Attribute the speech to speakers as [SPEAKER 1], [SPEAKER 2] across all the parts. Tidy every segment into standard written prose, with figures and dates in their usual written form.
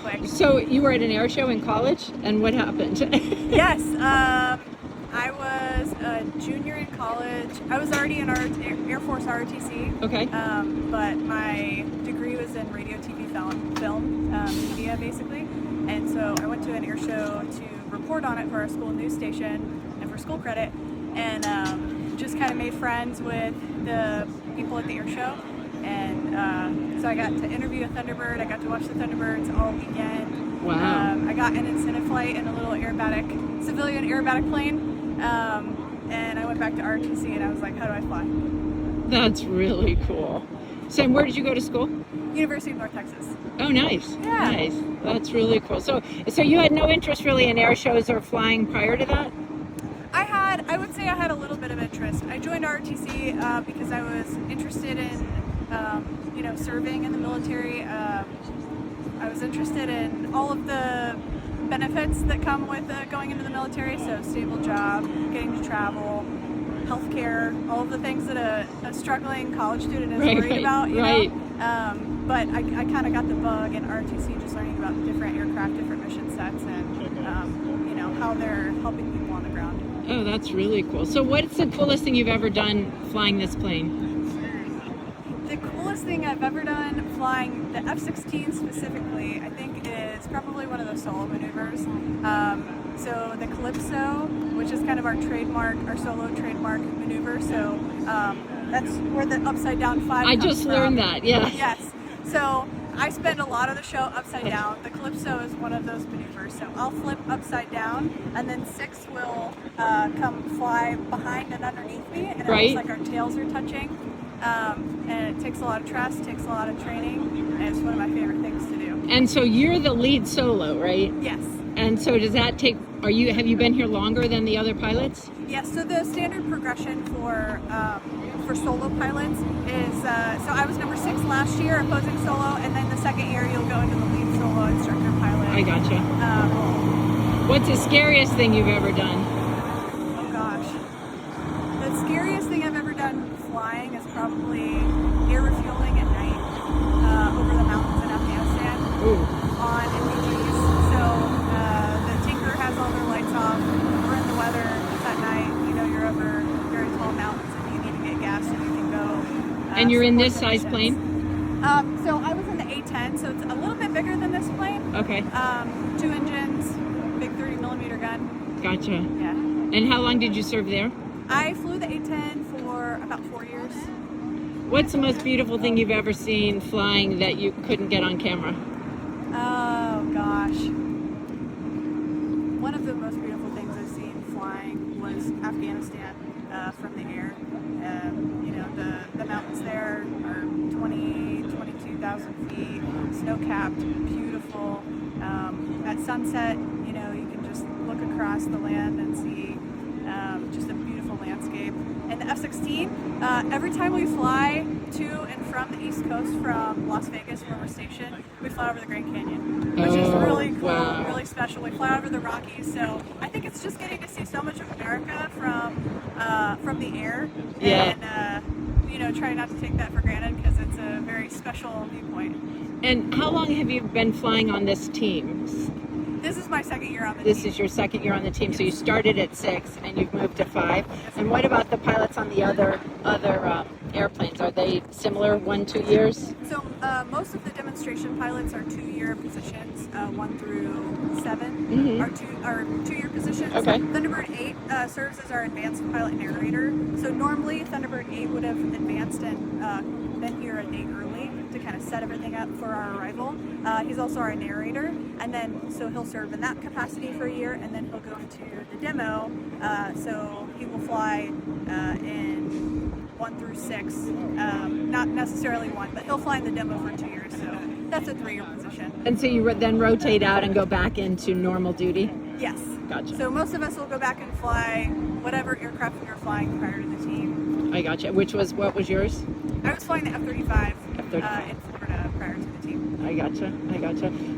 [SPEAKER 1] quick.
[SPEAKER 2] So you were at an air show in college, and what happened?
[SPEAKER 1] Yes, I was a junior in college. I was already in Air Force ROTC.
[SPEAKER 2] Okay.
[SPEAKER 1] But my degree was in radio, TV, film, media, basically. And so I went to an air show to report on it for our school news station and for school credit, and just kind of made friends with the people at the air show. And so I got to interview a Thunderbird. I got to watch the Thunderbirds all weekend.
[SPEAKER 2] Wow.
[SPEAKER 1] I got an incentive flight in a little civilian aerobatic plane. And I went back to ROTC and I was like, how do I fly?
[SPEAKER 2] That's really cool. So where did you go to school?
[SPEAKER 1] University of North Texas.
[SPEAKER 2] Oh, nice.
[SPEAKER 1] Yeah.
[SPEAKER 2] Nice. That's really cool. So you had no interest really in air shows or flying prior to that?
[SPEAKER 1] I would say I had a little bit of interest. I joined ROTC because I was interested in, serving in the military. I was interested in all of the benefits that come with going into the military, so stable job, getting to travel, healthcare, all of the things that a struggling college student is worried about, you know. But I kind of got the bug in ROTC, just learning about different aircraft, different mission sets, and how they're helping people on the ground.
[SPEAKER 2] Oh, that's really cool. So what's the coolest thing you've ever done flying this plane?
[SPEAKER 1] The coolest thing I've ever done flying the F-16 specifically, I think, is probably one of those solo maneuvers. So the Calypso, which is kind of our solo trademark maneuver. So that's where the upside down 5
[SPEAKER 2] I
[SPEAKER 1] comes
[SPEAKER 2] just
[SPEAKER 1] from.
[SPEAKER 2] learned that, yeah.
[SPEAKER 1] Yes. So I spend a lot of the show upside down. The Calypso is one of those maneuvers. So I'll flip upside down, and then 6 will come fly behind and underneath me, and it looks like our tails are touching. And it takes a lot of trust, takes a lot of training, and it's one of my favorite things to do.
[SPEAKER 2] And so you're the lead solo, right?
[SPEAKER 1] Yes.
[SPEAKER 2] And so does that take, have you been here longer than the other pilots?
[SPEAKER 1] Yes, so the standard progression for solo pilots is, so I was number 6 last year opposing solo, and then the second year you'll go into the lead solo instructor pilot.
[SPEAKER 2] I gotcha. What's the scariest thing you've ever done?
[SPEAKER 1] Oh gosh. The scariest thing I've ever done flying is probably air refueling at night over the mountains in Afghanistan. On MPGs. So the Tinker has all their lights off. We're in the weather. It's at night. You're over very tall mountains and you need to get gas so you can go.
[SPEAKER 2] And you're in this size plane?
[SPEAKER 1] So I was in the A-10, so it's a little bit bigger than this plane.
[SPEAKER 2] Okay.
[SPEAKER 1] 2 engines, big 30mm gun.
[SPEAKER 2] Gotcha.
[SPEAKER 1] Yeah.
[SPEAKER 2] And how long did you serve there?
[SPEAKER 1] I flew the A-10 for about 4 years.
[SPEAKER 2] What's the most beautiful thing you've ever seen flying that you couldn't get on camera?
[SPEAKER 1] Oh gosh. One of the most beautiful things I've seen flying was Afghanistan from the air. The mountains there are 22,000 feet, snow-capped, beautiful. At sunset, you can just look across the land and see just a beautiful landscape. And the F-16, every time we fly to and from the East Coast from Las Vegas, where we're stationed, we fly over the Grand Canyon, which is really cool, really special. We fly over the Rockies, so I think it's just getting to see so much of America from the air.
[SPEAKER 2] Yeah.
[SPEAKER 1] And try not to take that for granted because it's a very special viewpoint.
[SPEAKER 2] And how long have you been flying on this team?
[SPEAKER 1] This is my second year on the team.
[SPEAKER 2] This is your second year on the team, so you started at 6 and you've moved to 5. And what about the pilots on the other airplanes? Are they similar, 1-2 years?
[SPEAKER 1] So most of the demonstration pilots are 2-year positions, 1 through 7 are 2-year positions.
[SPEAKER 2] Okay.
[SPEAKER 1] Thunderbird 8 serves as our advanced pilot narrator. So normally Thunderbird 8 would have advanced and been here a day early to kind of set everything up for our arrival. He's also our narrator, and then so he'll serve in that capacity for a year, and then he'll go into the demo. So he will fly in 1 through 6, not necessarily 1, but he'll fly in the demo for 2 years. So that's a 3-year position.
[SPEAKER 2] And so you then rotate out and go back into normal duty?
[SPEAKER 1] Yes.
[SPEAKER 2] Gotcha.
[SPEAKER 1] So most of us will go back and fly whatever aircraft we were flying prior to the team.
[SPEAKER 2] I gotcha. What was yours?
[SPEAKER 1] I was flying the F-35
[SPEAKER 2] F-35.
[SPEAKER 1] in Florida prior to the team.
[SPEAKER 2] I gotcha.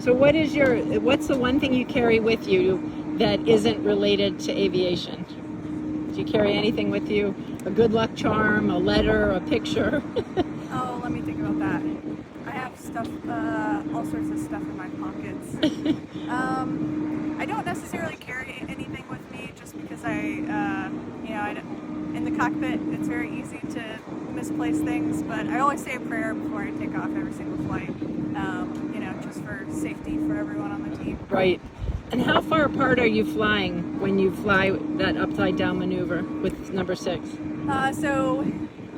[SPEAKER 2] So what's the one thing you carry with you that isn't related to aviation? Do you carry anything with you? A good luck charm, a letter, a picture?
[SPEAKER 1] Oh, let me think about that. I have stuff, all sorts of stuff in my pockets. I don't necessarily carry anything with me just because in the cockpit it's very easy to misplace things, but I always say a prayer before I take off every single flight, just for safety for everyone on the team.
[SPEAKER 2] Right. And how far apart are you flying when you fly that upside down maneuver with number 6?
[SPEAKER 1] So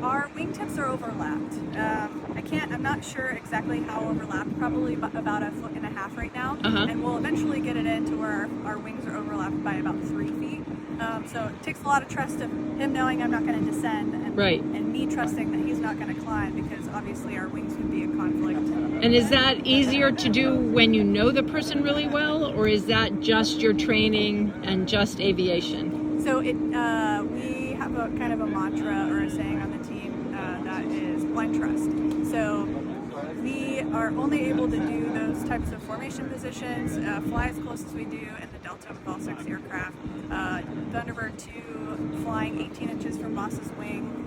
[SPEAKER 1] our wingtips are overlapped. I'm not sure exactly how overlapped, probably about 1.5 feet right now. And we'll eventually get it into where our wings are overlapped by about 3 feet. So it takes a lot of trust of him knowing I'm not going to descend and me trusting that he's not going to climb, because obviously our wings would be a conflict.
[SPEAKER 2] And is that easier to do when you know the person really well, or is that just your training and just aviation?
[SPEAKER 1] So we have a kind of a mantra or a saying on the team that is blind trust. So we are only able to do those types of formation positions, fly as close as we do in the Delta with all 6 aircraft. Thunderbird 2 flying 18 inches from boss's wing.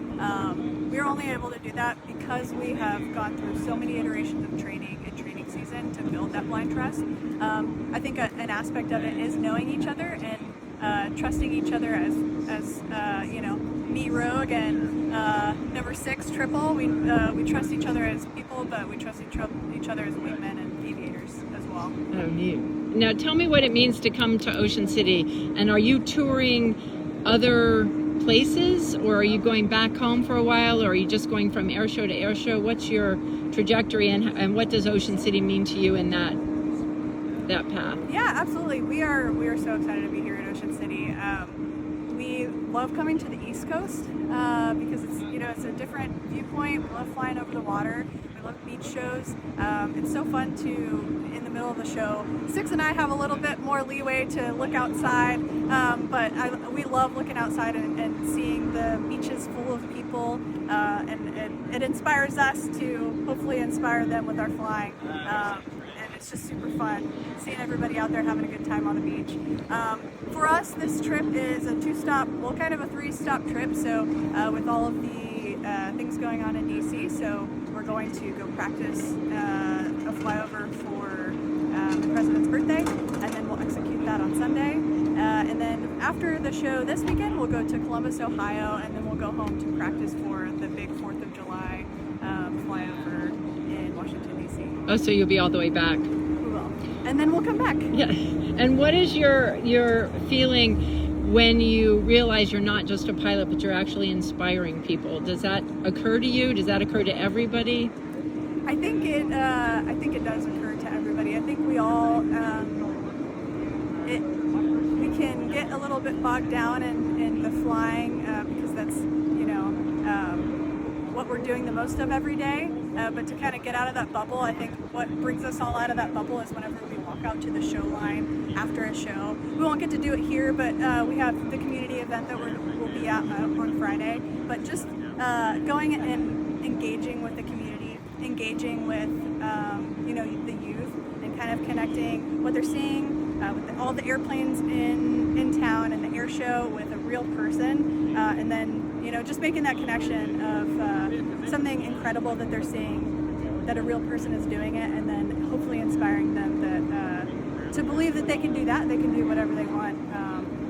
[SPEAKER 1] We're only able to do that because we have gone through so many iterations of training and training season to build that blind trust. I think an aspect of it is knowing each other and trusting each other as me Rogue and number 6 Triple. We trust each other as people, but we trust each other as wingmen and aviators as well.
[SPEAKER 2] Oh, neat. Now tell me what it means to come to Ocean City, and are you touring other places, or are you going back home for a while, or are you just going from air show to air show? What's your trajectory, and what does Ocean City mean to you in that path?
[SPEAKER 1] Yeah, absolutely. We are so excited to be here in Ocean City. We love coming to the East Coast because it's a different viewpoint. We love flying over the water. We love beach shows. It's so fun to, in the middle of the show, Six and I have a little bit more leeway to look outside, but we love looking outside and seeing the beaches full of people, and it inspires us to hopefully inspire them with our flying. And it's just super fun seeing everybody out there having a good time on the beach. For us, this trip is a 2-stop, well, kind of a 3-stop trip. So with all of the things going on in DC, so we're going to go practice a flyover for the president's birthday, and then we'll execute that on Sunday. And then after the show this weekend, we'll go to Columbus, Ohio, and then we'll go home to practice for the big 4th of July flyover in Washington, D.C.
[SPEAKER 2] Oh, so you'll be all the way back.
[SPEAKER 1] We will. And then we'll come back.
[SPEAKER 2] Yeah. And what is your feeling when you realize you're not just a pilot, but you're actually inspiring people? Does that occur to you? Does that occur to everybody?
[SPEAKER 1] I think it does occur to everybody. I think we all we can get a little bit bogged down in the flying because that's what we're doing the most of every day. But to kind of get out of that bubble, I think what brings us all out of that bubble is whenever we walk out to the show line after a show. We won't get to do it here, but we have the community event that we'll be at on Friday. But just going and engaging with the community, engaging with the youth, and kind of connecting what they're seeing with all the airplanes in town and the air show with a real person, and then just making that connection of something incredible that they're seeing, that a real person is doing it, and then hopefully inspiring them that to believe that they can do that, they can do whatever they want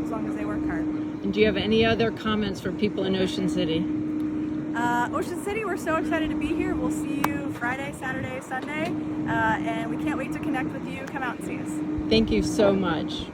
[SPEAKER 1] as long as they work hard.
[SPEAKER 2] And do you have any other comments for people in Ocean City?
[SPEAKER 1] Ocean City, we're so excited to be here. We'll see you Friday, Saturday, Sunday, and we can't wait to connect with you. Come out and see us.
[SPEAKER 2] Thank you so much.